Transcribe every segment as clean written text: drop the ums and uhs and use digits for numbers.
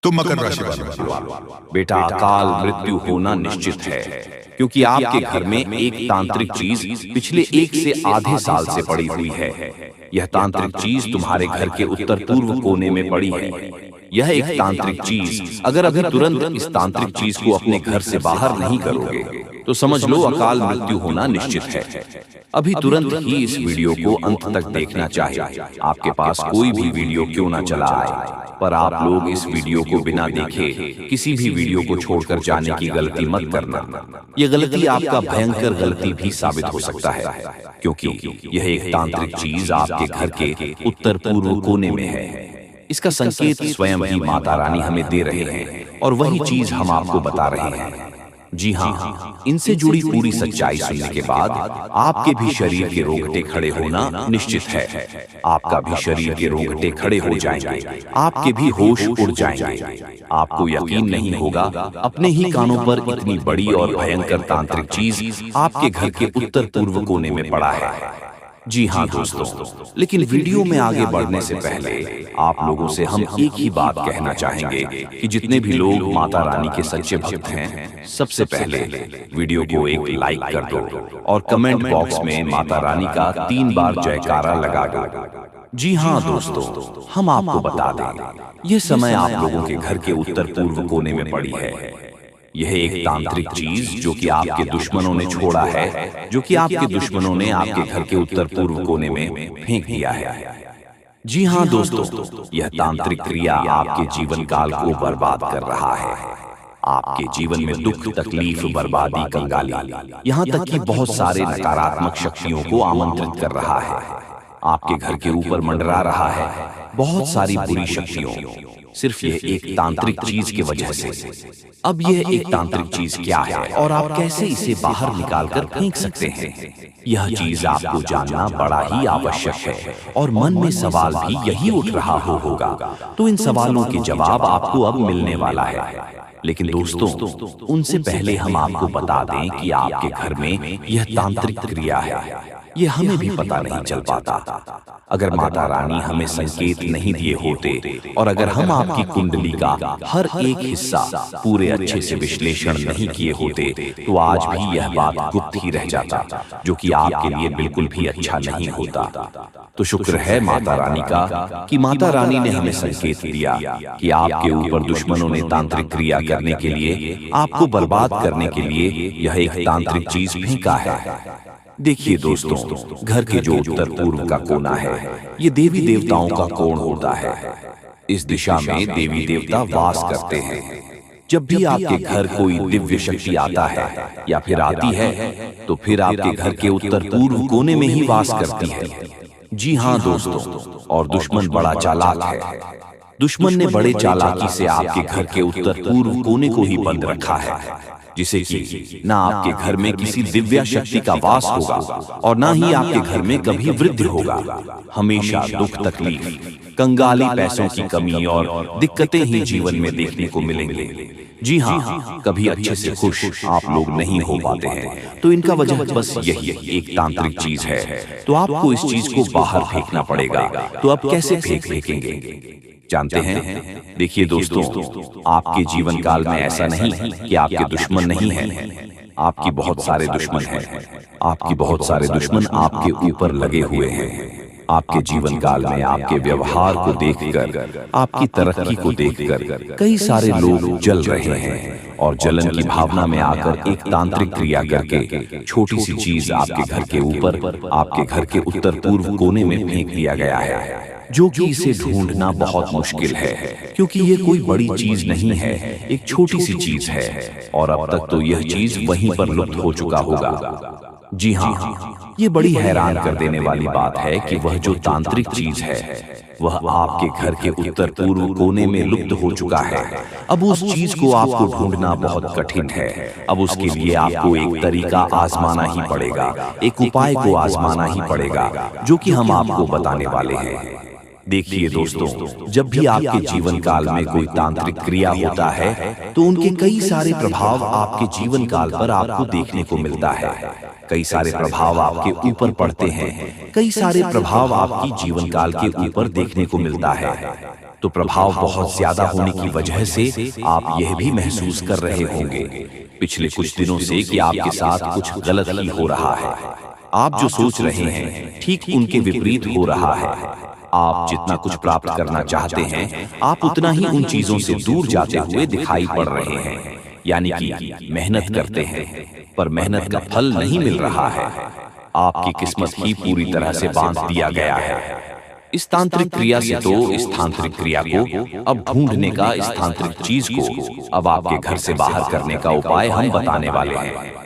तो मकर राशि वालों, बेटा अकाल मृत्यु होना निश्चित है, क्योंकि आपके घर में एक तांत्रिक चीज पिछले 1 से आधे साल से पड़ी हुई है। यह तांत्रिक चीज तुम्हारे घर के उत्तर पूर्व कोने में पड़ी है। यह एक तांत्रिक चीज अगर अभी तुरंत इस तांत्रिक चीज को अपने घर से बाहर नहीं करोगे तो समझ लो अकाल मृत्यु होना निश्चित है। अभी तुरंत ही इस वीडियो को अंत तक देखना चाहिए। आपके पास कोई भी वीडियो क्यों ना चला आए, पर आप लोग इस वीडियो को बिना देखे किसी भी वीडियो को छोड़कर जाने की गलती मत करना। यह गलती आपका भयंकर गलती भी साबित हो सकता है, क्योंकि यह एक तांत्रिक चीज आपके घर के उत्तर पूर्व कोने में है। इसका संकेत स्वयं ही माता रानी हमें दे रहे हैं और वही चीज हम आपको बता रहे हैं। जी हाँ, इनसे जुड़ी पूरी सच्चाई सुनने के बाद आपके भी शरीर के रोंगटे खड़े होना निश्चित है। आपका भी शरीर के रोंगटे खड़े हो जाएंगे, आपके भी होश उड़ जाएंगे। आपको यकीन नहीं होगा अपने ही कानों पर इतनी बड़ी और भयंकर तांत्रिक चीज आपके घर के उत्तर पूर्व कोने में पड़ा है। जी हाँ दोस्तों, लेकिन वीडियो में आगे बढ़ने से पहले आप लोगों से हम एक ही बात कहना चाहेंगे कि जितने भी लोग माता रानी के सच्चे भक्त हैं, सबसे पहले वीडियो को एक लाइक कर दो और कमेंट बॉक्स में माता रानी का 3 बार जयकारा लगा दो। जी हाँ दोस्तों, हम आपको बता दें, यह समय आप लोगों के घर के उत्तर पूर्व कोने में पड़ी है। यह एक तांत्रिक चीज जो कि आपके दुश्मनों ने छोड़ा है, जो कि आपके दुश्मनों ने आपके घर के उत्तर पूर्व कोने में फेंक दिया है। जी हाँ दोस्तों, यह तांत्रिक क्रिया आपके जीवन काल को बर्बाद कर रहा है। आपके जीवन में दुख, तकलीफ, बर्बादी, कंगाली, यहाँ तक कि बहुत सारे नकारात्मक शक्तियों को आमंत्रित कर रहा है। आपके घर के ऊपर मंडरा रहा है बहुत सारी बुरी शक्तियों, सिर्फ यह एक तांत्रिक चीज की वजह से। अब यह एक तांत्रिक चीज क्या है और आप कैसे इसे बाहर निकालकर फेंक सकते हैं, यह चीज आपको जानना बड़ा ही आवश्यक है। और मन में सवाल भी यही उठ रहा होगा, तो इन सवालों के जवाब आपको अब मिलने वाला है। लेकिन दोस्तों, उनसे पहले हम आपको बता दें कि आपके घर में यह तांत्रिक क्रिया है, ये हमें भी पता नहीं चल पाता अगर माता रानी हमें संकेत नहीं दिए होते, और अगर हम आपकी कुंडली का हर एक हिस्सा पूरे अच्छे से विश्लेषण नहीं किए होते तो आज भी यह बात गुप्त ही रह जाता, जो कि आपके लिए बिल्कुल भी अच्छा नहीं होता। तो शुक्र है माता रानी का कि माता रानी ने हमें संकेत दिया कि आपके ऊपर दुश्मनों ने तांत्रिक क्रिया करने के लिए, आपको बर्बाद करने के लिए यह एक तांत्रिक चीज फेंका है। देखिए दोस्तों, घर के जो उत्तर पूर्व का कोना है, ये देवी देवताओं का कोण होता है। इस दिशा में देवी देवता वास करते हैं। जब भी आपके घर कोई दिव्य शक्ति आता है या फिर आती है, तो फिर आपके घर के उत्तर पूर्व कोने में ही वास करती है। जी हाँ दोस्तों, और दुश्मन बड़ा चालाक है। दुश्मन ने बड़े चालाकी से आपके घर के उत्तर पूर्व कोने को ही बंद रखा है, जिसे कि ना आपके घर में किसी दिव्या शक्ति का वास होगा और ना ही आपके घर में कभी वृद्धि होगा। हमेशा दुख, तकलीफ, कंगाली, पैसों की कमी और दिक्कतें ही जीवन में देखने को मिलेंगे। जी हाँ, कभी अच्छे से खुश आप लोग नहीं हो पाते हैं, तो इनका वजह बस यही एक तांत्रिक चीज है। तो आपको इस चीज को बाहर फेंकना पड़ेगा। तो अब कैसे फेंकेंगे जानते हैं? देखिए दोस्तों, आपके जीवन काल में ऐसा नहीं कि आपके दुश्मन नहीं हैं। आपकी बहुत सारे दुश्मन हैं। आपकी बहुत सारे दुश्मन आपके ऊपर लगे हुए हैं। आपके जीवन काल में आपके व्यवहार को देखकर, आपकी तरक्की को देखकर कई सारे लोग जल रहे हैं, और जलन की भावना में आकर एक तांत्रिक क्रिया करके छोटी सी चीज आपके घर के ऊपर, आपके घर के उत्तर पूर्व कोने में फेंक दिया गया है, जो कि इसे ढूंढना बहुत मुश्किल है, क्योंकि ये कोई बड़ी चीज नहीं है, एक छोटी सी चीज है, और अब तक तो यह चीज वहीं पर लुप्त हो चुका होगा। जी हाँ, ये बड़ी हैरान कर देने वाली बात है कि वह जो तांत्रिक चीज है, वह आपके घर के उत्तर पूर्व कोने में लुप्त हो चुका है। अब उस चीज को आपको ढूंढना बहुत कठिन है। अब उसके लिए आपको एक तरीका आजमाना ही पड़ेगा, एक उपाय को आजमाना ही पड़ेगा, जो कि हम आपको बताने वाले हैं। देखिए दोस्तों, जब भी आपके जीवन काल में कोई तांत्रिक क्रिया होता है, तो उनके कई सारे प्रभाव आपके जीवन काल पर आपको देखने को मिलता है। कई सारे प्रभाव आपके ऊपर पड़ते हैं, कई सारे प्रभाव आपकी जीवन काल के ऊपर देखने को मिलता है। तो प्रभाव बहुत ज्यादा होने की वजह से आप यह भी महसूस कर रहे होंगे पिछले कुछ दिनों से कि आपके साथ कुछ गलत ही हो रहा है। आप जो सोच रहे हैं ठीक उनके विपरीत हो रहा है। आप जितना कुछ प्राप्त करना चाहते हैं आप उतना ही उन चीजों से दूर जाते हुए दिखाई पड़ रहे हैं। यानी कि मेहनत करते हैं पर मेहनत का फल नहीं मिल रहा है। आपकी किस्मत ही पूरी तरह से बांध दिया गया है। इस तांत्रिक क्रिया से तो इस तांत्रिक क्रिया को अब ढूंढने का, इस तांत्रिक चीज को अब आपके घर से बाहर करने का उपाय हम बताने वाले हैं।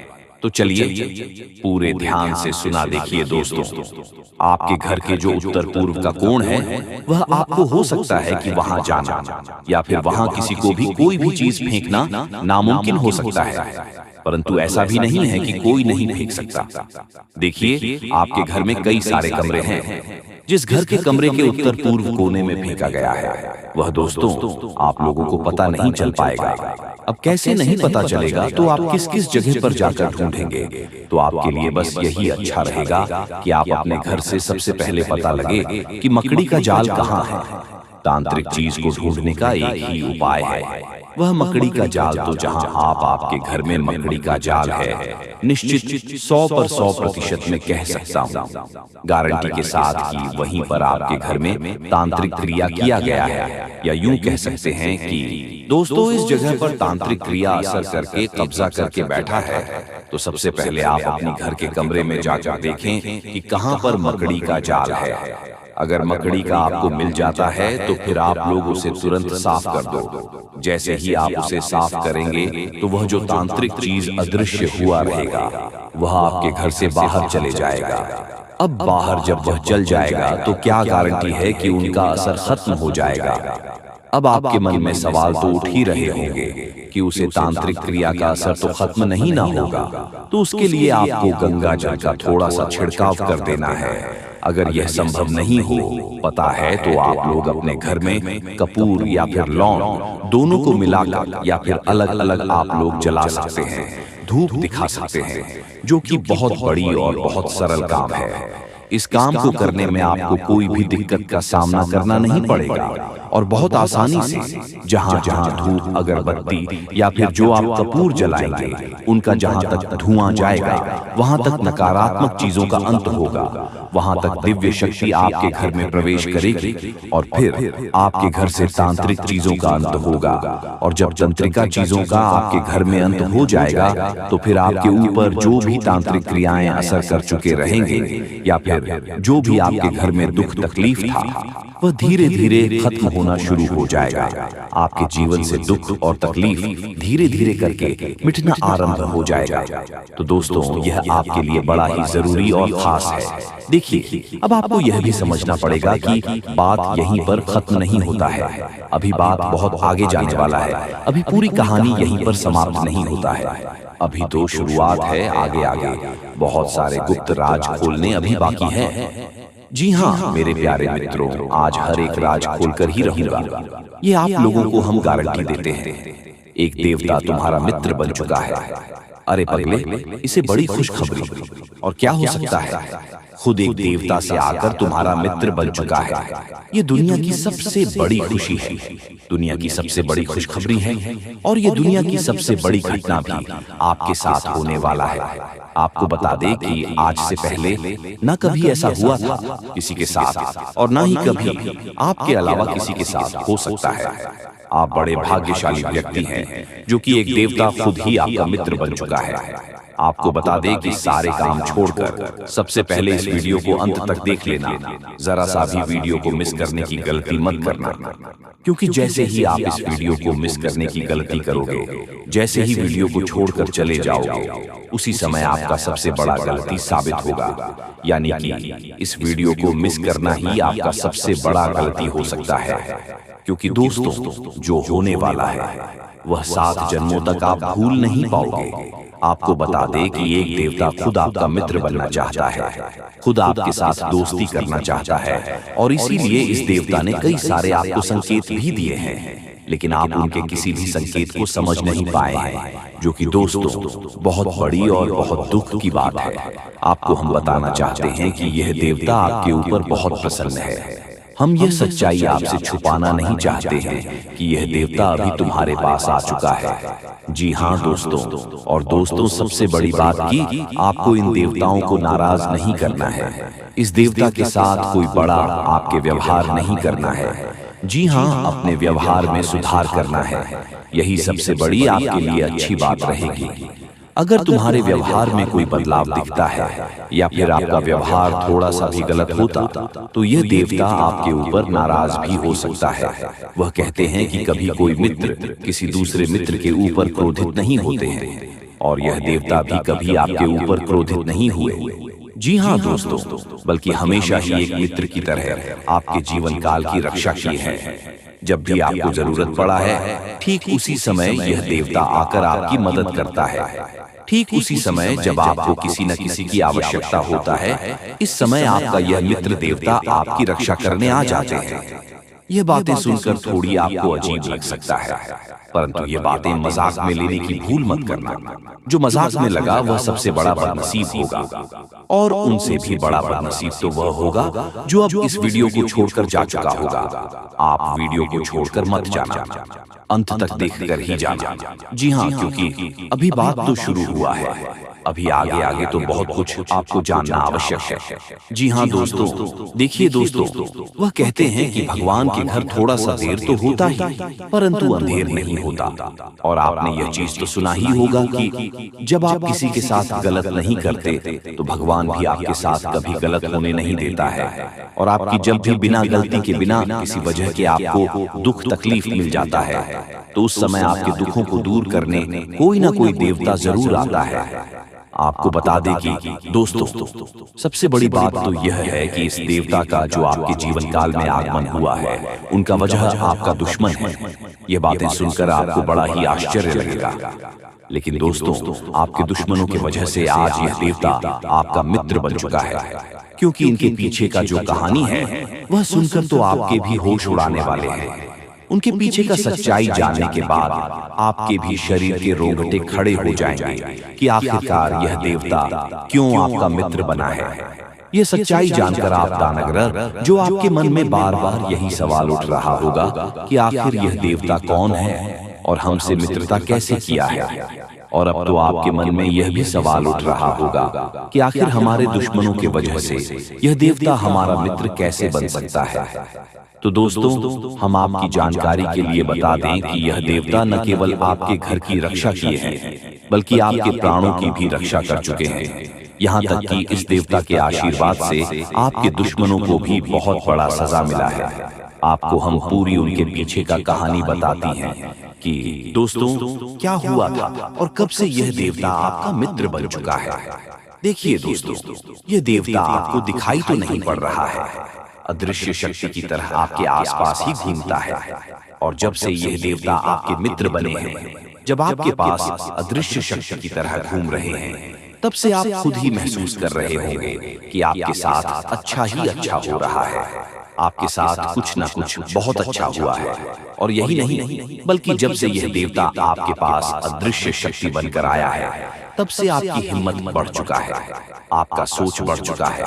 तो चलिए पूरे ध्यान से सुना देखिए दोस्तों। आपके घर के जो उत्तर पूर्व का कोण है वह आपको हो सकता है कि वहां जाना या फिर वहां किसी को भी कोई भी चीज फेंकना नामुमकिन हो सकता है, परंतु ऐसा भी नहीं है कि कोई नहीं फेंक सकता। देखिए आपके घर में कई सारे कमरे हैं। जिस घर के कमरे के उत्तर पूर्व कोने में फेंका गया है वह दोस्तों आप लोगों को पता नहीं चल पाएगा। अब कैसे नहीं पता चलेगा तो आप किस किस जगह पर जाकर ढूंढेंगे? तो आपके लिए बस यही अच्छा रहेगा कि आप अपने घर से सबसे पहले पता लगे कि मकड़ी का जाल कहाँ है। तांत्रिक चीज को ढूंढने का एक ही उपाय है, वह मकड़ी का जाल। तो जहां आपके घर में मकड़ी का जाल है, निश्चित 100% में कह सकता हूँ गारंटी के साथ कि वहीं पर आपके घर में तांत्रिक क्रिया किया गया है। या यूं कह सकते हैं कि दोस्तों इस जगह पर तांत्रिक क्रिया असर करके कब्जा करके बैठा है। तो सबसे पहले आप अपने घर के कमरे में जाकर देखें कि कहां पर मकड़ी का जाल है। अगर मकड़ी का आपको मिल जाता है तो फिर आप लोग उसे तुरंत साफ कर दो। जैसे ही आप उसे साफ करेंगे तो वह जो तांत्रिक चीज अदृश्य हुआ रहेगा वह आपके घर से बाहर चले जाएगा। अब बाहर जब वह चल जाएगा तो क्या गारंटी है कि उनका असर खत्म हो जाएगा? अब आपके मन में सवाल तो उठ ही रहे होंगे कि उसे तांत्रिक क्रिया का असर तो खत्म नहीं ना होगा। तो उसके लिए आपको गंगा जल का थोड़ा सा छिड़काव कर देना है। अगर यह संभव नहीं हो पता है तो आप लोग अपने घर में कपूर या फिर लौंग दोनों को मिलाकर या फिर अलग अलग आप लोग जला सकते हैं, धूप दिखा सकते हैं, जो कि बहुत बड़ी और बहुत सरल काम है। इस काम को करने में आपको कोई भी दिक्कत का सामना करना नहीं पड़ेगा और बहुत आसानी से जहां जहां धूप, अगरबत्ती या फिर जो आप कपूर जलाएंगे उनका जहां तक धुआं जाएगा वहां तक नकारात्मक चीजों का अंत होगा। वहां तक दिव्य शक्ति आपके घर में प्रवेश करेगी और फिर आपके घर से तांत्रिक चीजों का अंत होगा। और जब तंत्रिका चीजों का आपके घर में अंत हो जाएगा तो फिर आपके ऊपर जो भी तांत्रिक क्रियाएं असर कर चुके रहेंगे या फिर जो भी आपके घर में दुख तकलीफ था वह धीरे धीरे खत्म होना शुरू हो जाएगा। आपके जीवन से दुख और तकलीफ धीरे धीरे करके मिटना आरंभ हो जाएगा। तो दोस्तों यह आपके लिए बड़ा ही जरूरी और खास है। देखिए अब आपको यह भी समझना पड़ेगा कि बात यहीं पर खत्म नहीं होता है, अभी बात बहुत आगे जाने वाला है। अभी पूरी कहानी यहीं पर समाप्त नहीं होता है, अभी तो शुरुआत है। आगे आगे बहुत सारे गुप्त राज खोलने अभी बाकी है। जी हाँ मेरे प्यारे मित्रों, आज हर एक राज खोलकर ही रहूंगा, ये आप लोगों को हम गारंटी देते हैं। एक देवता तुम्हारा मित्र बन चुका है। अरे पगले, इसे बड़ी खुशखबरी और क्या हो सकता है? खुद एक देवता से आकर तुम्हारा मित्र बन चुका है। ये दुनिया की सबसे बड़ी खुशी है, दुनिया की सबसे बड़ी खुशखबरी है और ये दुनिया की सबसे बड़ी घटना भी आपके साथ होने वाला है। आपको बता दे कि आज से पहले न कभी ऐसा हुआ था किसी के साथ और न ही कभी आपके अलावा किसी के साथ हो सकता है। आप बड़े भाग्यशाली व्यक्ति हैं जो कि एक देवता खुद ही आपका मित्र बन चुका है। आपको बता दें कि सारे काम छोड़कर सबसे पहले इस वीडियो को अंत तक देख लेना। जरा सा भी वीडियो को मिस करने की गलती मत करना, क्योंकि जैसे ही आप इस वीडियो को मिस करने की गलती करोगे, जैसे ही वीडियो को छोड़कर चले जाओगे, उसी समय आपका सबसे बड़ा गलती साबित होगा। यानी कि इस वीडियो को मिस करना ही आपका सबसे बड़ा गलती हो सकता है, क्योंकि दोस्तों जो होने वाला है वह 7 जन्मों तक आप भूल नहीं पाओगे। आपको बता दे कि एक देवता खुद आपका मित्र बनना चाहता है, खुद आपके साथ दोस्ती करना चाहता है और इसीलिए इस देवता ने कई सारे आपको संकेत भी दिए हैं, लेकिन आप उनके किसी भी संकेत को समझ नहीं पाए हैं, जो कि दोस्तों बहुत बड़ी और बहुत दुख की बात है। आपको हम बताना चाहते हैं कि यह देवता आपके ऊपर बहुत प्रसन्न है। हम यह सच्चाई आपसे छुपाना नहीं चाहते हैं कि यह देवता अभी तुम्हारे पास आ चुका है। जी हाँ दोस्तों, और दोस्तों सबसे बड़ी बात कि आपको इन देवताओं को नाराज नहीं करना है। इस देवता के साथ कोई बड़ा आपके व्यवहार नहीं करना है। जी हाँ, अपने व्यवहार में सुधार करना है। यही सबसे बड़ी आपके लिए अच्छी बात रहेगी। अगर तुम्हारे व्यवहार में कोई बदलाव दिखता है या फिर आपका व्यवहार थोड़ा सा भी गलत होता, तो यह देवता आपके ऊपर नाराज भी हो सकता है। वह कहते हैं कि कभी कोई मित्र किसी दूसरे मित्र के ऊपर क्रोधित नहीं होते हैं, और यह देवता भी कभी आपके ऊपर क्रोधित नहीं हुए। जी हाँ दोस्तों, बल्कि हमेशा ही एक मित्र की तरह आपके जीवन काल की रक्षा की है। जब भी आपको जरूरत पड़ा है, ठीक उसी समय यह देवता आकर आपकी मदद करता है। ठीक उसी समय जब आपको किसी न किसी की आवश्यकता होता है, इस समय आपका यह मित्र देवता आपकी रक्षा करने आ जाते हैं। यह बातें सुनकर थोड़ी आपको अजीब लग सकता है, परंतु ये बातें मजाक में लेने की भूल मत करना। जो मजाक में लगा वह सबसे बड़ा बदनसीब होगा, और उनसे भी बड़ा बदनसीब तो वह होगा जो अब इस वीडियो को छोड़कर जा चुका होगा। आप वीडियो को छोड़कर मत जाना, अंत तक देखकर ही जाना। जी हाँ, क्योंकि अभी बात तो शुरू हुआ है। अभी आगे आगे तो बहुत कुछ आपको जानना आवश्यक है। जी हाँ दोस्तों, देखिए दोस्तों, वह कहते हैं कि भगवान के घर थोड़ा सा देर तो होता ही, परंतु अंधेर नहीं होता। और आपने यह चीज तो सुना ही होगा कि जब आप किसी के साथ गलत नहीं करते, तो भगवान भी आपके साथ कभी गलत होने नहीं देता है। और आपकी जब भी बिना गलती के, बिना किसी वजह के आपको दुख तकलीफ मिल जाता है, तो उस समय आपके दुखों को दूर करने कोई ना कोई देवता जरूर आता है। आपको बता दें कि दोस्तों, सबसे बड़ी बात तो यह है कि इस देवता का जो आपके जीवन काल में आगमन हुआ है, उनका वजह आपका दुश्मन है। ये बातें सुनकर आपको बड़ा ही आश्चर्य लगेगा, लेकिन दोस्तों, आपके दुश्मनों की वजह से आज यह देवता आपका मित्र बन चुका है। क्योंकि इनके पीछे का जो कहानी है, वह सुनकर तो आपके भी होश उड़ाने वाले हैं। उनके पीछे का सच्चाई जानने के बाद आपके भी शरीर के रोंगटे खड़े हो जाएंगे कि आखिरकार यह देवता क्यों आपका मित्र बना है। यह सच्चाई जानकर आप दानगरर, जो आपके मन में बार बार यही सवाल उठ रहा होगा कि आखिर यह देवता कौन है और हमसे मित्रता कैसे किया है, और अब तो आपके मन में यह भी सवाल उठ रहा होगा कि आखिर हमारे दुश्मनों की वजह से यह देवता हमारा मित्र कैसे बन सकता है। तो दोस्तों, हम आपकी जानकारी के लिए बता दें कि यह देवता न केवल आपके घर की रक्षा किए हैं, बल्कि आपके प्राणों की भी रक्षा कर चुके हैं। यहाँ तक कि इस देवता के आशीर्वाद से आपके दुश्मनों को भी बहुत बड़ा सजा मिला है। आपको हम पूरी उनके पीछे का कहानी बताती हैं कि दोस्तों क्या हुआ था और कब से यह देवता आपका मित्र बन चुका है। देखिए दोस्तों, यह देवता आपको दिखाई तो नहीं पड़ रहा है, अदृश्य शक्ति की तरह आपके आसपास ही घूमता है। और जब से यह देवता आपके मित्र बने हैं, जब आपके पास अदृश्य शक्ति की तरह घूम रहे हैं, तब से आप खुद ही महसूस कर रहे होंगे कि आपके साथ अच्छा ही अच्छा हो रहा है। आपके साथ कुछ ना कुछ बहुत अच्छा हुआ है। और यही नहीं, बल्कि जब से यह देवता आपके पास अदृश्य शक्ति बनकर आया है, तब से आपकी हिम्मत बढ़ चुका है, आपका सोच बढ़ चुका है,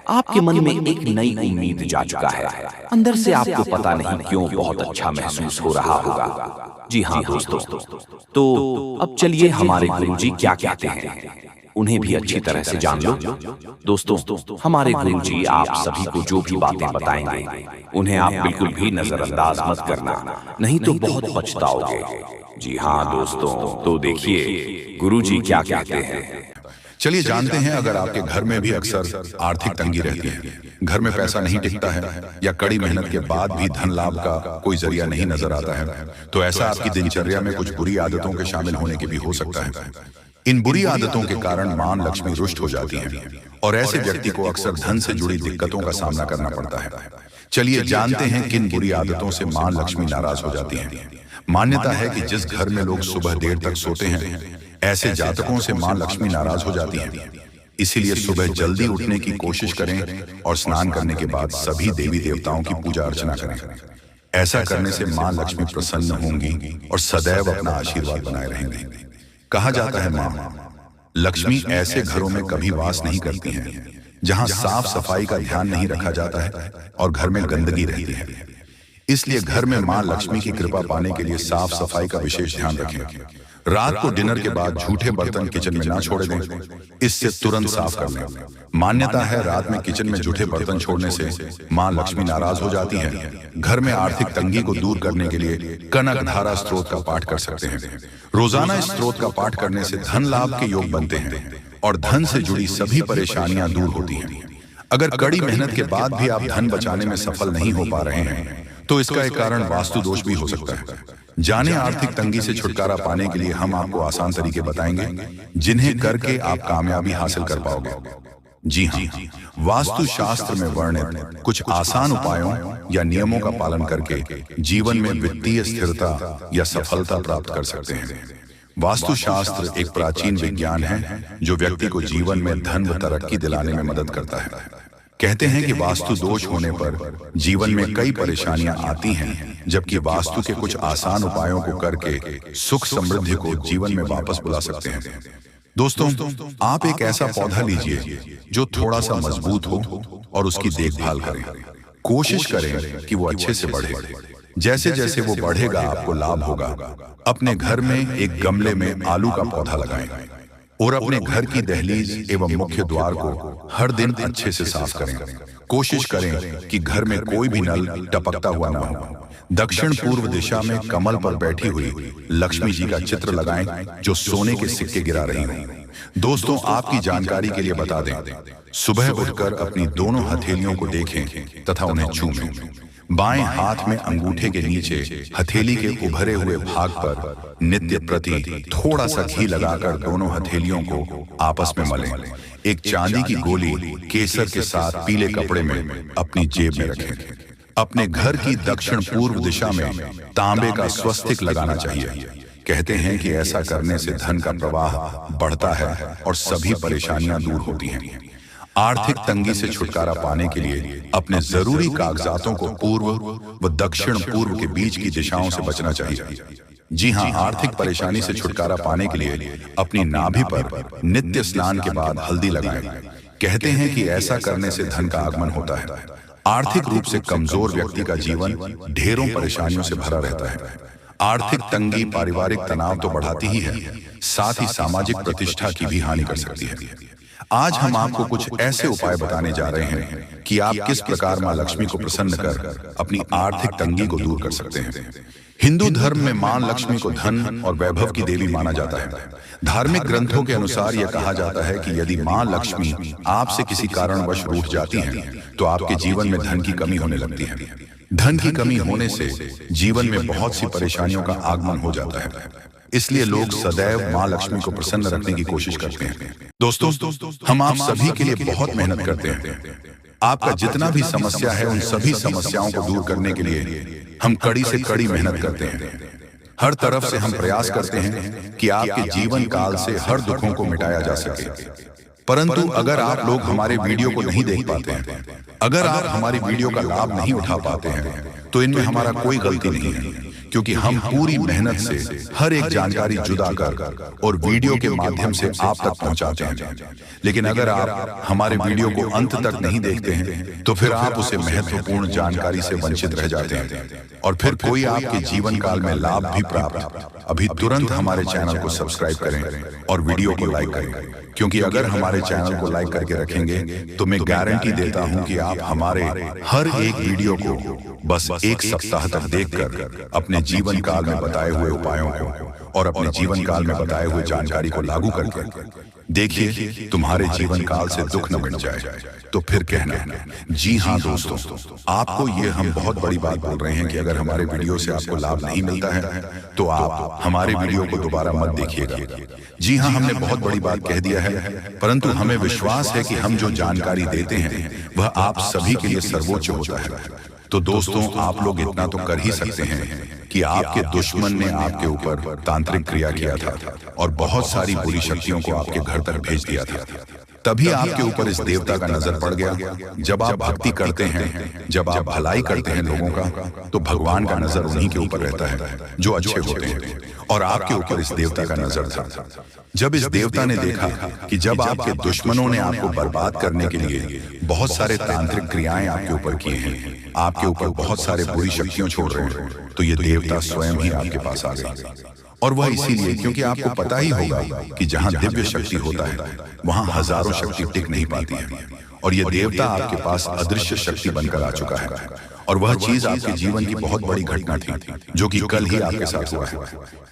आपके मन में एक नई उम्मीद जा चुका है। अंदर से आपको पता नहीं क्यों बहुत अच्छा महसूस हो रहा होगा। जी हाँ दोस्तों, तो अब चलिए हमारे गुरुजी क्या कहते हैं, उन्हें भी अच्छी तरह से जान लो। दोस्तों, हमारे गुरुजी आप सभी को जो भी बातें बताएंगे, उन्हें आप बिल्कुल भी नजरअंदाज मत करना, नहीं तो बहुत पछताओगे। जी हाँ दोस्तों, तो देखिए गुरुजी क्या कहते हैं। चलिए जानते हैं, अगर आपके घर में भी अक्सर आर्थिक तंगी रहती है, घर में पैसा नहीं टिकता है, या कड़ी मेहनत के बाद भी धन लाभ का कोई जरिया नहीं नजर आता है, तो ऐसा आपकी दिनचर्या में कुछ बुरी आदतों के शामिल होने की भी हो सकता है। इन बुरी आदतों के कारण मां लक्ष्मी रुष्ट हो जाती है, और ऐसे व्यक्ति को अक्सर धन से जुड़ी दिक्कतों का सामना करना पड़ता है। चलिए जानते हैं किन बुरी आदतों से मां लक्ष्मी नाराज हो जाती है। मान्यता है कि जिस घर में लोग सुबह देर तक सोते हैं, ऐसे जातकों से मां लक्ष्मी नाराज हो जाती हैं। इसीलिए सुबह जल्दी उठने की कोशिश करें और स्नान करने के बाद सभी देवी देवताओं की पूजा अर्चना करें। ऐसा करने से मां लक्ष्मी प्रसन्न होंगी और सदैव अपना आशीर्वाद बनाए रहेंगे। कहा जाता है मां लक्ष्मी ऐसे घरों में कभी वास नहीं करती हैं जहां साफ सफाई का ध्यान नहीं रखा जाता है और घर में गंदगी रहती है। इसलिए घर में मां लक्ष्मी की कृपा पाने के लिए साफ सफाई का विशेष ध्यान रखें। रात को डिनर के बाद झूठे बर्तन किचन में ना छोड़ दें, इससे तुरंत साफ कर लें। मान्यता है रात में किचन में झूठे बर्तन छोड़ने से मां लक्ष्मी नाराज हो जाती है। घर में आर्थिक तंगी को दूर करने के लिए कनक धारा स्त्रोत का पाठ कर सकते हैं। रोजाना इस स्त्रोत का पाठ करने से धन लाभ के योग बनते हैं और धन से जुड़ी सभी परेशानियां दूर होती हैं। अगर कड़ी मेहनत के बाद भी आप धन बचाने में सफल नहीं हो पा रहे हैं तो इसका एक कारण वास्तु दोष भी हो सकता है। जाने आर्थिक तंगी से छुटकारा पाने के लिए हम आपको आसान तरीके बताएंगे जिन्हें करके आप कामयाबी हासिल कर पाओगे। जी हाँ, वास्तु शास्त्र में वर्णित कुछ आसान उपायों या नियमों का पालन करके जीवन में वित्तीय स्थिरता या सफलता प्राप्त कर सकते हैं। वास्तु शास्त्र एक प्राचीन विज्ञान है जो व्यक्ति को जीवन में धन व तरक्की दिलाने में मदद करता है। कहते हैं कि वास्तु दोष होने पर जीवन में कई परेशानियां आती हैं, जबकि वास्तु के कुछ आसान उपायों को करके सुख समृद्धि को जीवन में वापस बुला सकते हैं। दोस्तों, आप एक ऐसा पौधा लीजिए जो थोड़ा सा मजबूत हो और उसकी देखभाल करें। कोशिश करें कि वो अच्छे से बढ़े। जैसे जैसे वो बढ़ेगा आपको लाभ होगा। अपने घर में एक गमले में आलू का पौधा लगाएं और अपने घर की दहलीज एवं मुख्य द्वार को हर दिन अच्छे से साफ करें। कोशिश करें कि घर में कोई भी नल टपकता हुआ ना हो। दक्षिण पूर्व दिशा में कमल पर बैठी हुई लक्ष्मी जी का चित्र लगाएं जो सोने के सिक्के गिरा रही हो। दोस्तों, आपकी जानकारी के लिए बता दें, सुबह उठकर अपनी दोनों हथेलियों को देखें तथा उन्हें छूएं। बाएं हाथ में अंगूठे के नीचे हथेली के उभरे हुए भाग पर नित्य प्रति थोड़ा सा घी लगाकर दोनों हथेलियों को आपस में मलें। एक चांदी की गोली केसर के साथ पीले कपड़े में अपनी जेब में रखें। अपने घर की दक्षिण पूर्व दिशा में तांबे का स्वस्तिक लगाना चाहिए। कहते हैं कि ऐसा करने से धन का प्रवाह बढ़ता है और सभी परेशानियां दूर होती हैं। आर्थिक तंगी से छुटकारा पाने के लिए अपने जरूरी कागजातों को पूर्व व दक्षिण पूर्व के बीच की दिशाओं से बचना चाहिए। जी हाँ, आर्थिक परेशानी से छुटकारा पाने के लिए अपनी नाभि पर नित्य स्नान के बाद हल्दी लगाएं। कहते हैं कि ऐसा करने से धन का आगमन होता है। आर्थिक रूप से कमजोर व्यक्ति का जीवन ढेरों परेशानियों से भरा रहता है। आर्थिक तंगी पारिवारिक तनाव तो बढ़ाती ही है, साथ ही सामाजिक प्रतिष्ठा की भी हानि कर सकती है। आज हम आपको कुछ ऐसे उपाय बताने जा रहे हैं कि आप किस प्रकार मां लक्ष्मी को प्रसन्न कर अपनी आर्थिक तंगी को दूर कर सकते हैं। हिंदू धर्म में मां लक्ष्मी को धन और वैभव की देवी माना जाता है। धार्मिक ग्रंथों के अनुसार यह कहा जाता है कि यदि मां लक्ष्मी आपसे किसी कारणवश रूठ जाती हैं, तो आपके जीवन में धन की कमी होने लगती है। धन की कमी होने से जीवन में बहुत सी परेशानियों का आगमन हो जाता है। इसलिए लोग सदैव मां लक्ष्मी को प्रसन्न रखने की कोशिश करते हैं। दोस्तों, हम आप सभी के लिए बहुत मेहनत करते हैं। आपका जितना भी समस्या है उन सभी समस्याओं को दूर करने के लिए हम कड़ी से कड़ी मेहनत करते हैं। हर तरफ से हम प्रयास करते हैं कि आपके जीवन काल से हर दुखों को मिटाया जा सके। परंतु अगर आप लोग हमारे वीडियो को नहीं देख पाते हैं, अगर आप हमारी वीडियो का लाभ नहीं उठा पाते हैं, तो इनमें हमारा कोई गलती नहीं है, क्योंकि हम पूरी मेहनत से हर एक जानकारी जुदा कर और वीडियो के माध्यम से आप तक पहुंचाते हैं। लेकिन अगर आप हमारे वीडियो को अंत तक नहीं देखते हैं, तो फिर आप उसे महत्वपूर्ण जानकारी से वंचित रह जाते हैं और फिर कोई आपके जीवन काल में लाभ भी प्राप्त। अभी तुरंत हमारे चैनल को सब्सक्राइब करें और वीडियो को लाइक करें, क्योंकि अगर हमारे चैनल को लाइक करके रखेंगे तो मैं गारंटी देता हूं कि आप हमारे हर एक वीडियो को बस एक सप्ताह तक देखकर अपने जीवन काल में बताए हुए उपायों को और अपने जीवन काल में बताए हुए जानकारी को लागू करके देखिए, तुम्हारे जीवन काल से दुख न मिट जाए तो फिर कहना। जी हाँ दोस्तों, आपको ये हम बहुत बड़ी बात बोल रहे हैं कि अगर हमारे वीडियो से आपको लाभ नहीं मिलता है तो आप हमारे वीडियो को दोबारा मत देखिएगा। जी हाँ, हमने बहुत बड़ी बात कह दिया है, परंतु हमें विश्वास है कि हम जो जानकारी देते हैं वह आप सभी के लिए सर्वोच्च होता है। तो दोस्तों, आप लोग इतना तो कर ही सकते हैं कि आपके दुश्मन ने आपके ऊपर तांत्रिक क्रिया किया था और बहुत सारी बुरी शक्तियों को आपके घर तक भेज दिया था। तभी आपके ऊपर इस देवता का नजर पड़ गया। जब आप भक्ति करते हैं, जब आप भलाई करते हैं लोगों का, तो भगवान का नजर उन्हीं के ऊपर रहता है जो अच्छे होते हैं, और आपके ऊपर इस देवता का नजर था। जब इस देवता ने देखा कि जब आपके दुश्मनों ने आपको बर्बाद करने के लिए बहुत सारे तांत्रिक क्रियाएं आपके ऊपर किए हैं, आपके ऊपर बहुत सारे बुरी शक्तियां छोड़ रहे हैं, तो ये देवता स्वयं ही आपके पास आ गए। और वह इसीलिए क्योंकि आपको पता ही होगा कि जहां दिव्य शक्ति होता है वहां हजारों शक्ति टिक नहीं पाती है, और यह देवता आपके पास अदृश्य शक्ति बनकर आ चुका है। और वह चीज आपके जीवन की बहुत बड़ी घटना थी जो कि कल ही आपके साथ हुआ है।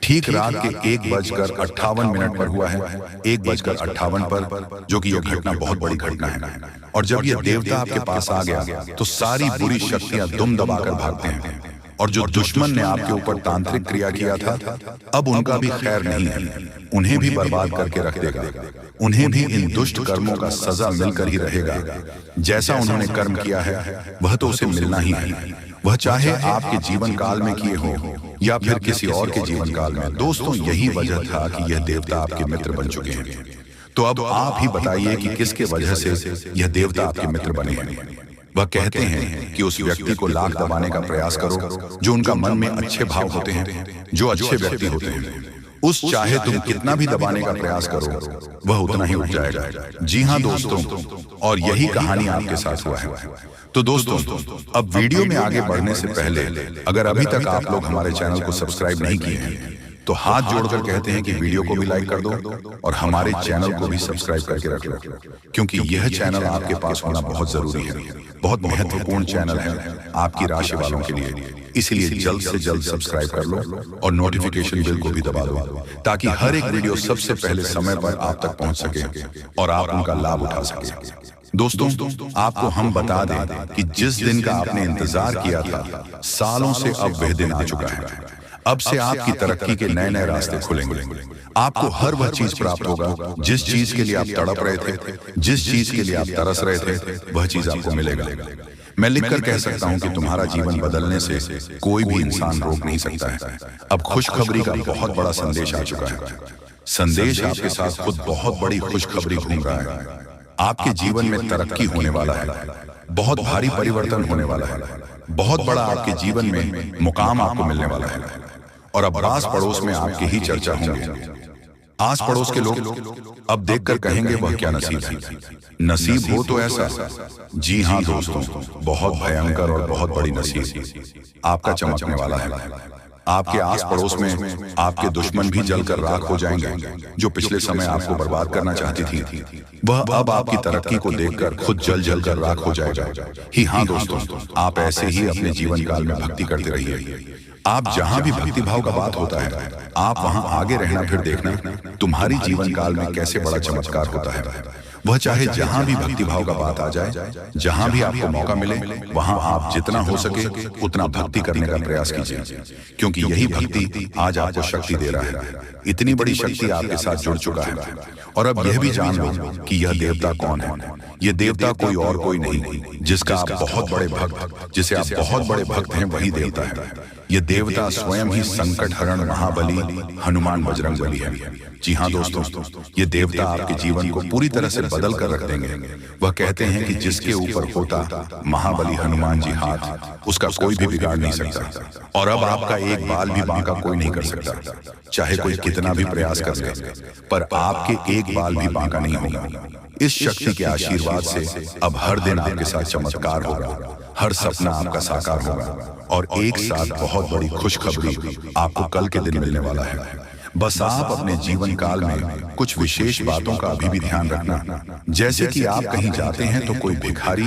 ठीक रात के 1:58 पर हुआ है, 1:58 पर, जो कि यह घटना बहुत बड़ी घटना है। और जब यह देवता आपके पास आ गया तो सारी बुरी शक्तियां दुम दबाकर भागते हैं, और जो दुश्मन ने आपके ऊपर तांत्रिक क्रिया किया था अब उनका भी खैर नहीं है, उन्हें भी बर्बाद करके रख देगा। उन्हें भी इन दुष्ट कर्मों का सजा मिलकर ही रहेगा। जैसा उन्होंने कर्म किया है वह तो उसे मिलना ही है, वह चाहे आपके जीवन काल में किए हो या फिर किसी और के जीवन काल में। दोस्तों, यही वजह था कि यह देवता आपके मित्र बन चुके हैं। तो अब आप ही बताइए कि किसके वजह से यह देवता आपके मित्र बने हैं। वह कहते हैं कि उस व्यक्ति को लाख दबाने का प्रयास करो जो उनका मन में अच्छे भाव होते हैं, जो अच्छे व्यक्ति होते हैं। उस चाहे तुम कितना भी दबाने का प्रयास करो वह उतना ही उठ जाएगा। जी हाँ दोस्तों, और यही कहानी आपके साथ हुआ है। तो दोस्तों, अब वीडियो में आगे बढ़ने से पहले अगर अभी तक आप लोग हमारे चैनल को सब्सक्राइब नहीं किए हैं तो हाथ जोड़कर कहते हैं कि वीडियो को भी लाइक कर दो और हमारे चैनल को भी सब्सक्राइब करके रख लो, क्योंकि यह चैनल आपके पास होना बहुत जरूरी है, बहुत महत्वपूर्ण चैनल है आपकी राशि वालों के लिए। इसलिए जल्द से जल्द सब्सक्राइब कर लो और नोटिफिकेशन बेल को भी दबा दो, ताकि हर एक वीडियो सबसे पहले समय पर आप तक पहुंच सके और आप उनका लाभ उठा सके। दोस्तों, आपको हम बता दें कि जिस दिन का आपने इंतजार किया था, सालों से अब वह दिन आ चुका है। अब से आपकी तरक्की के नए नए रास्ते खुलेंगे। आपको हर वह चीज प्राप्त होगा जिस चीज के लिए आप तड़प रहे थे, जिस चीज के लिए आप तरस रहे थे, वह चीज आपको मिलेगा। मैं लिखकर कह सकता हूं कि तुम्हारा जीवन बदलने से कोई भी इंसान रोक नहीं सकता है। अब खुशखबरी का बहुत बड़ा संदेश आ चुका है। संदेश आपके साथ खुद बहुत बड़ी खुशखबरी घूम रहा है। आपके जीवन में तरक्की होने वाला है, बहुत भारी परिवर्तन होने वाला है, बहुत बड़ा आपके जीवन में मुकाम आपको मिलने वाला है। और अब आस पड़ोस में आपकी ही चर्चा होंगे। आस पड़ोस के लोग अब देखकर कहेंगे वह क्या नसीब है। नसीब हो तो ऐसा, जी हाँ दोस्तों, बहुत भयंकर और बहुत बड़ी नसीब आपका चमकने वाला है। आपके आस पड़ोस में आपके दुश्मन भी जलकर राख हो जाएंगे। जो पिछले समय आपको बर्बाद करना चाहती थी वह अब आपकी तरक्की को देखकर खुद जल जल कर राख हो जाएगा। ही हाँ दोस्तों, आप ऐसे ही अपने जीवन काल में भक्ति करते रहिए। आप जहां भी भक्ति भाव का बात होता है आप वहां आगे रहना, फिर देखना तुम्हारी जीवन काल में कैसे बड़ा चमत्कार होता है। वह चाहे जहां भी भक्ति भाव का बात आ जाए, जहां भी आपको मौका मिले, वहां आप जितना हो सके उतना भक्ति करने का प्रयास कीजिए, क्योंकि यही भक्ति आज आपको शक्ति दे रहा है। इतनी बड़ी शक्ति आपके साथ जुड़ चुका है। और अब यह भी जान लो कि यह देवता कौन है। यह देवता कोई और कोई नहीं, जिसका आप बहुत बड़े भक्त, जिसे आप बहुत बड़े भक्त हैं, वही देवता है। यह देवता स्वयं ही संकट हरण महाबली हनुमान बजरंगबली है। जी हाँ दोस्तों, ये देवता आपके जीवन को पूरी तरह से बदल कर रख देंगे। वह कहते हैं कि जिसके ऊपर होता महाबली हनुमान जी हाथ, उसका कोई भी बिगाड़ नहीं सकता। और अब आपका एक बाल भी बांका कोई नहीं कर सकता, चाहे कोई कितना भी प्रयास कर ले, पर आपके एक बाल भी बांका नहीं होगा। इस शक्ति के आशीर्वाद से अब हर दिन आपके साथ चमत्कार होगा, हर सपना आपका साकार होगा, और एक साथ बहुत बड़ी खुशखबरी आपको कल के दिन मिलने वाला है। बस आप अपने जीवन काल में कुछ विशेष बातों का अभी भी ध्यान रखना, जैसे कि आप कहीं जाते हैं तो कोई भिखारी,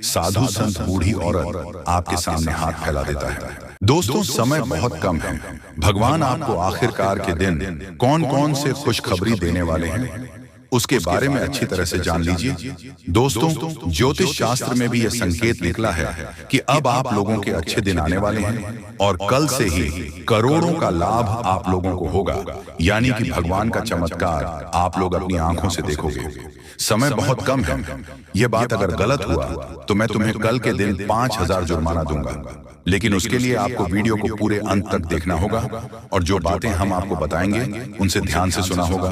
साधु संत, बूढ़ी औरत आपके सामने हाथ फैला देता है। दोस्तों, समय बहुत कम है। भगवान आपको आखिरकार के दिन कौन कौन से खुशखबरी देने वाले हैं उसके बारे में अच्छी तरह से जान लीजिए। दोस्तों, ज्योतिष शास्त्र में भी यह संकेत निकला है कि अब आप लोगों के अच्छे दिन आने वाले हैं, और कल से ही करोड़ों का लाभ आप लोगों को होगा। यानी कि भगवान का चमत्कार आप लोग अपनी आंखों से देखोगे। समय बहुत कम है। यह बात अगर गलत हुआ तो मैं तुम्हें कल के दिन 5000 जुर्माना दूंगा। लेकिन उसके लिए आपको वीडियो को पूरे अंत तक देखना होगा और जो बातें हम आपको बताएंगे उनसे ध्यान से सुना होगा,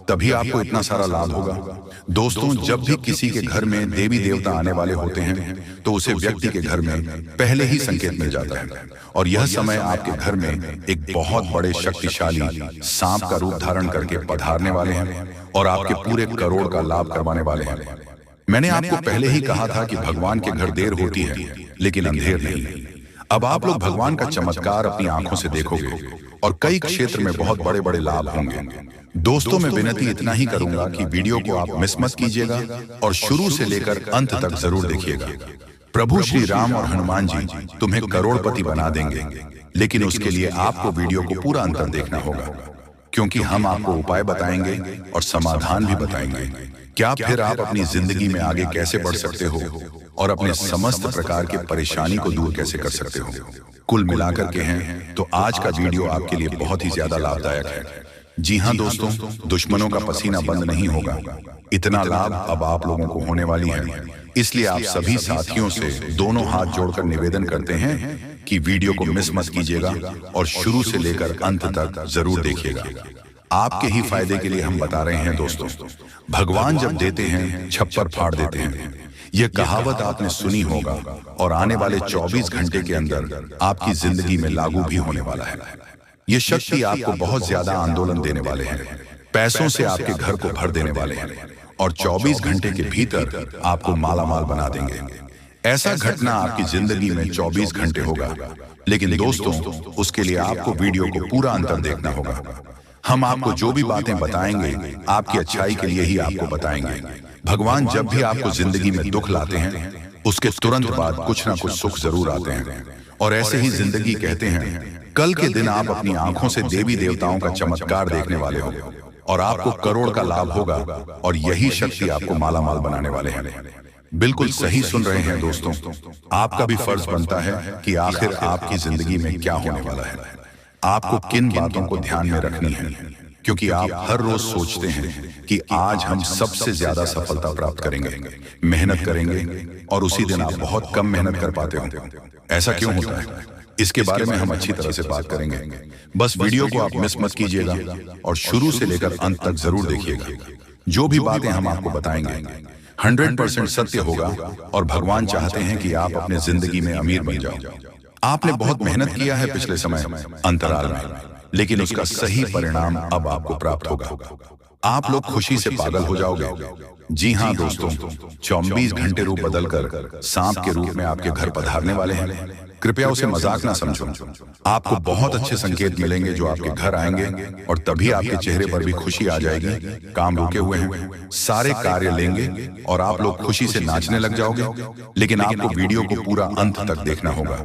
तभी आपको इतना सारा लाभ होगा। दोस्तों, जब भी किसी के घर में देवी देवता आने वाले होते हैं तो उसे व्यक्ति के घर में पहले ही संकेत मिल जाता है और यह समय आपके घर में एक बहुत बड़े शक्तिशाली सांप का रूप धारण करके पधारने वाले हैं और आपके पूरे करोड़ का लाभ करवाने वाले हैं। मैंने आपको पहले ही कहा था कि भगवान के घर देर होती है लेकिन अंधेर नहीं। अब आप लोग भगवान का चमत्कार अपनी आंखों से देखोगे और कई क्षेत्र में बहुत बड़े बड़े लाभ होंगे। दोस्तों, मैं विनती इतना ही करूंगा कि वीडियो को आप मिस मत कीजिएगा और शुरू से लेकर अंत तक जरूर देखिएगा। प्रभु श्री राम और हनुमान जी तुम्हें करोड़पति बना देंगे, लेकिन उसके लिए आपको वीडियो को पूरा अंत तक देखना होगा, क्योंकि हम आपको उपाय बताएंगे और समाधान भी बताएंगे। क्या फिर आप अपनी जिंदगी में आगे कैसे बढ़ सकते हो और अपने समस्त प्रकार के परेशानी को दूर कैसे कर सकते हो। कुल मिलाकर के हैं तो आज का वीडियो आपके लिए बहुत ही ज्यादा लाभदायक है। जी हाँ दोस्तों, दुश्मनों का पसीना बंद नहीं होगा। इतना लाभ अब आप लोगों को होने वाली है, इसलिए आप सभी साथियों से दोनों हाथ जोड़कर निवेदन करते हैं कि वीडियो को मिस मत कीजिएगा और शुरू से लेकर अंत तक जरूर देखिएगा। आपके ही फायदे के लिए हम बता रहे हैं दोस्तों। भगवान जब देते हैं छप्पर फाड़ देते हैं, यह कहावत आपने सुनी होगा और आने वाले 24 घंटे के अंदर आपकी जिंदगी में लागू भी होने वाला है। ये शक्ति आपको बहुत ज्यादा आंदोलन देने वाले हैं, पैसों से आपके घर को भर देने वाले हैं और 24 घंटे के भीतर आपको मालामाल बना देंगे। ऐसा घटना आपकी जिंदगी में 24 घंटे होगा, लेकिन दोस्तों उसके लिए आपको वीडियो को पूरा अंतर देखना होगा। हम आपको जो भी बातें बताएंगे आपकी अच्छाई के लिए ही आपको बताएंगे। भगवान जब भी आपको जिंदगी में दुख लाते हैं उसके तुरंत बाद कुछ ना कुछ सुख जरूर आते हैं और ऐसे ही जिंदगी कहते हैं। कल के दिन आप अपनी आंखों से देवी देवताओं का चमत्कार देखने वाले हो और आपको करोड़ का लाभ होगा और यही शक्ति आपको मालामाल बनाने वाले हैं। बिल्कुल सही सुन रहे हैं दोस्तों। आपका भी फर्ज बनता है कि आखिर आपकी जिंदगी में क्या होने वाला है, आपको किन बातों को ध्यान में रखनी है, क्योंकि आप हर रोज सोचते हैं कि आज हम सबसे ज्यादा सफलता प्राप्त करेंगे, मेहनत करेंगे और उसी दिन आप बहुत कम मेहनत कर पाते हो। ऐसा क्यों होता है, इसके बारे में हम अच्छी तरह से बात करेंगे। बस वीडियो को आप मिस मत कीजिएगा और शुरू से लेकर अंत तक जरूर देखिएगा। जो भी बातें हम आपको बताएंगे 100% सत्य होगा और भगवान चाहते हैं कि आप अपने जिंदगी में अमीर बन जाओ। आपने बहुत मेहनत किया है पिछले समय अंतराल में, लेकिन उसका सही परिणाम अब आपको प्राप्त होगा। आप लोग खुशी से पागल हो जाओगे। जी हाँ दोस्तों, 24 घंटे रूप बदलकर सांप के रूप में आपके घर पधारने वाले हैं। कृपया उसे मजाक ना समझो। आपको बहुत अच्छे संकेत मिलेंगे जो आपके घर आएंगे और तभी आपके चेहरे पर भी खुशी आ जाएगी। काम रुके हुए हैं, सारे कार्य लेंगे और आप लोग खुशी से नाचने लग जाओगे। लेकिन आपको वीडियो को पूरा अंत तक देखना होगा,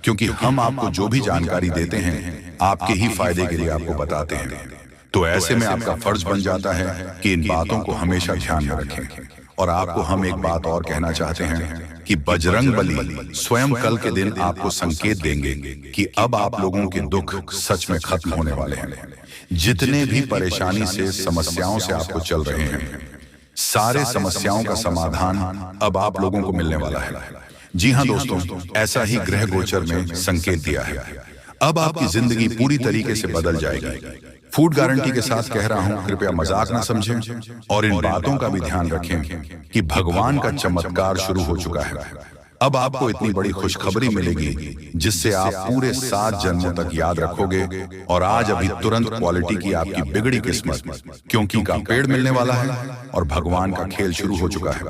क्योंकि हम आपको जो भी जानकारी देते हैं आपके ही फायदे के लिए आपको बताते हैं। तो ऐसे में आपका फर्ज बन जाता है कि इन बातों को हमेशा ध्यान में रखें। और आपको हम एक बात और कहना चाहते हैं कि बजरंग बली स्वयं कल के दिन आपको संकेत देंगे कि अब आप लोगों के दुख सच में खत्म होने वाले हैं। जितने भी परेशानी से समस्याओं से आपको चल रहे हैं, सारे समस्याओं का समाधान अब आप लोगों को मिलने वाला है। जी हाँ दोस्तों, ऐसा ही ग्रह गोचर में संकेत दिया है। अब आपकी जिंदगी पूरी तरीके से बदल जाएगी। फूड गारंटी के साथ कह रहा हूं, कृपया मजाक ना समझें और इन बातों का भी ध्यान रखें कि भगवान का चमत्कार शुरू हो चुका है। अब आपको इतनी बड़ी खुशखबरी मिलेगी जिससे आप पूरे 7 जन्मों तक याद रखोगे। और आज अभी तुरंत क्वालिटी की आपकी बिगड़ी किस्मत क्योंकि का पेड़ मिलने वाला है और भगवान का खेल शुरू हो चुका है।